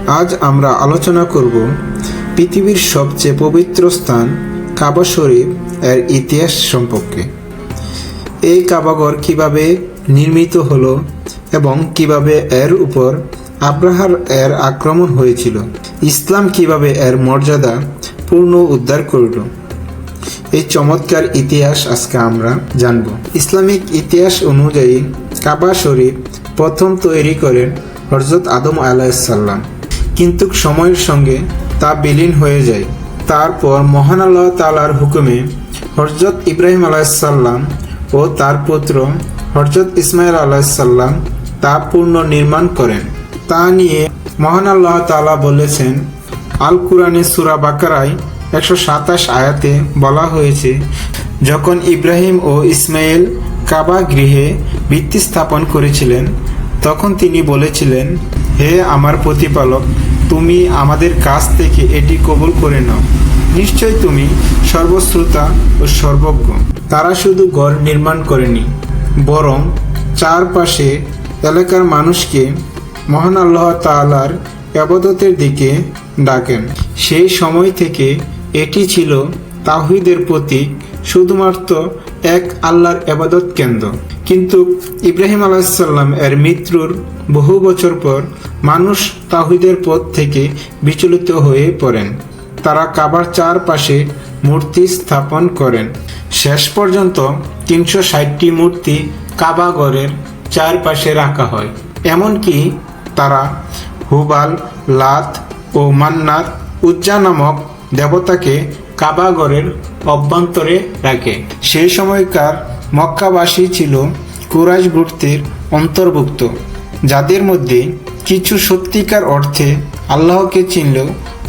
আজ আমরা আলোচনা করব পৃথিবীর সবচেয়ে পবিত্র স্থান কাবা শরীফ এর ইতিহাস সম্পর্কে। এই কাবাঘর কিভাবে নির্মিত হলো এবং কিভাবে এর উপর আব্রাহার এর আক্রমণ হয়েছিল, ইসলাম কিভাবে এর মর্যাদা পূর্ণ উদ্ধার করল। এই চমৎকার ইতিহাস আজকে আমরা জানব। ইসলামিক ইতিহাস অনুযায়ী কাবা শরীফ প্রথম তৈরি করেন হযরত আদম আলাইহিসসালাম, কিন্তু সময়ের সঙ্গে তা বিলীন হয়ে যায়। তারপর মহান আল্লাহ তাআলার হুকুমে হযরত ইব্রাহিম আলাইহিসসালাম ও তার পুত্র হযরত ইসমাইল আলাইহিসসালাম তা পুনর্নির্মাণ করেন। তা নিয়ে মহান আল্লাহ তাআলা বলেছেন, আল কুরআনে সূরা বাকারায় 127 আয়াতে বলা হয়েছে, যখন ইব্রাহিম ও ইসমাইল কাবা গৃহে ভিত্তি স্থাপন করেছিলেন, তখন তিনি বলেছিলেন, হে আমার প্রতিপালক, তুমি আমাদের কাছ থেকে এটি কবুল করে নাও। নিশ্চয় তুমি সর্বশ্রোতা ও সর্বজ্ঞ। তারা শুধু ঘর নির্মাণ করেনি, বরং চারপাশে এলাকার মানুষকে মহান আল্লাহ তাআলার ইবাদতের দিকে ডাকেন। সেই সময় থেকে এটি ছিল তাওহীদের প্রতীক, শুধুমাত্র এক আল্লাহর ইবাদত কেন্দ্র। কিন্তু ইব্রাহিম আলাইহিসসালাম এর মৃত্যুর বহু বছর পর মানুষ তাওহীদের পথ থেকে বিচলিত হয়ে পড়েন। তারা কাবার চারপাশে মূর্তি স্থাপন করেন। শেষ পর্যন্ত 360টি মূর্তি কাবা ঘরের চারপাশে রাখা হয়। এমনকি তারা হুবাল, লাত ও মান্নাত, উজ্জা নামক দেবতাকে কাবা ঘরের অভ্যন্তরে রাখে। সেই সময়কার মক্কাবাসী ছিল কুরাইশ গোত্রের অন্তর্ভুক্ত, যাদের মধ্যে কিছু সত্যিকার অর্থে আল্লাহকে চিনলেও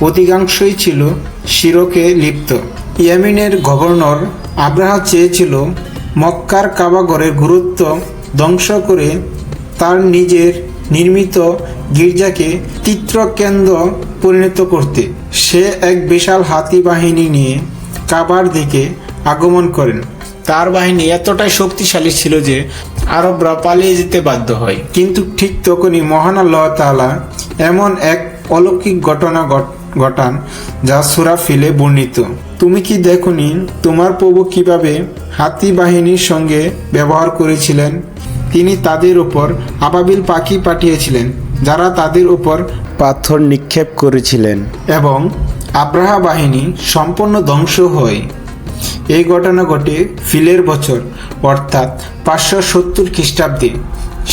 অধিকাংশই ছিল শিরকে লিপ্ত। ইয়েমেনের গভর্নর আব্রাহা চেয়েছিল মক্কার কাবাঘরের গুরুত্ব ধ্বংস করে তার নিজের নির্মিত গির্জাকে তীর্থকেন্দ্র পরিণত করতে। সে এক বিশাল হাতি বাহিনী নিয়ে কাবার দিকে আগমন করেন। তার বাহিনী এতটাই শক্তিশালী ছিল যে আরবরা পালিয়ে যেতে বাধ্য হয়। কিন্তু ঠিক তখনই মহান আল্লাহ তাআলা এমন এক অলৌকিক ঘটনা ঘটান, যা সূরা ফিলে বর্ণিত। তুমি কি দেখোনি তোমার প্রভু কিভাবে হাতি বাহিনীর সঙ্গে ব্যবহার করেছিলেন? তিনি তাদের উপর আবাবিল পাখি পাঠিয়েছিলেন, যারা তাদের উপর পাথর নিক্ষেপ করেছিলেন, এবং আব্রাহা বাহিনী সম্পূর্ণ ধ্বংস হয়। এই ঘটনা ঘটে ফিলের বছর, অর্থাৎ 570 খ্রিস্টাব্দে।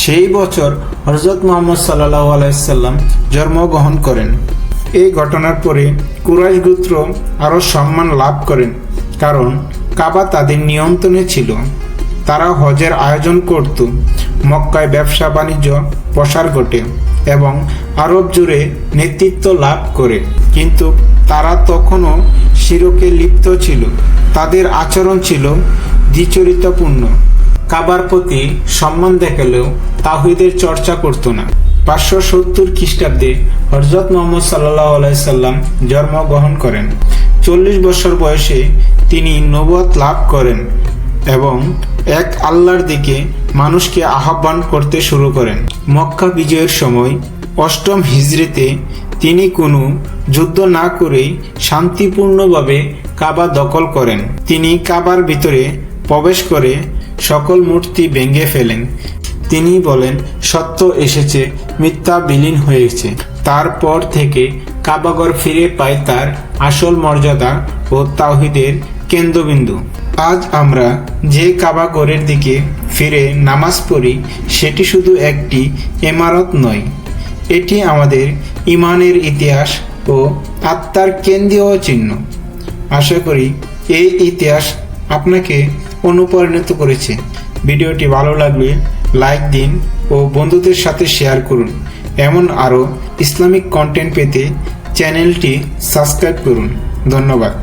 সেই বছর হযরত মুহাম্মদ সাল্লাল্লাহু আলাইহি সাল্লাম জন্মগ্রহণ করেন। এই ঘটনার পরে কুরাইশ গোত্র আরও সম্মান লাভ করেন, কারণ কাবা তাদের নিয়ন্ত্রণে ছিল। তারা হজের আয়োজন করত, মক্কায় ব্যবসা বাণিজ্য প্রসার ঘটে এবং আরব জুড়ে নেতৃত্ব লাভ করে। কিন্তু তারা তখনও শিরকে লিপ্ত ছিল। তাদের আচরণ ছিল দ্বিচরিতাপূর্ণ। কাবার প্রতি সম্মান দেখালেও তাওহীদের চর্চা করত না। 570 খ্রিস্টাব্দে হযরত মুহাম্মদ সাল্লাল্লাহু আলাইহি সাল্লাম জন্মগ্রহণ করেন। 40 বছর বয়সে তিনি নবুয়ত লাভ করেন এবং এক আল্লাহর দিকে মানুষকে আহ্বান করতে শুরু করেন। মক্কা বিজয়ের সময় 8ম হিজরিতে তিনি কোনো যুদ্ধ না করেই শান্তিপূর্ণভাবে কাবা দখল করেন। তিনি কাবার ভিতরে প্রবেশ করে সকল মূর্তি ভেঙে ফেলেন। তিনি বলেন, সত্য এসেছে, মিথ্যা বিলীন হয়েছে। তারপর থেকে কাবাঘর ফিরে পায় তার আসল মর্যাদা ও তাওহীদের কেন্দ্রবিন্দু। আজ আমরা যে কাবাঘরের দিকে ফিরে নামাজ পড়ি, সেটি শুধু একটি ইমারত নয়, এটি আমাদের ঈমানের ইতিহাস ও আত্মার কেন্দ্রীয় চিহ্ন। আশা করি এই ইতিহাস আপনাকে অনুপ্রাণিত করেছে। ভিডিওটি ভালো লাগলে লাইক দিন ও বন্ধুদের সাথে শেয়ার করুন। এমন আরও ইসলামিক কন্টেন্ট পেতে চ্যানেলটি সাবস্ক্রাইব করুন। ধন্যবাদ।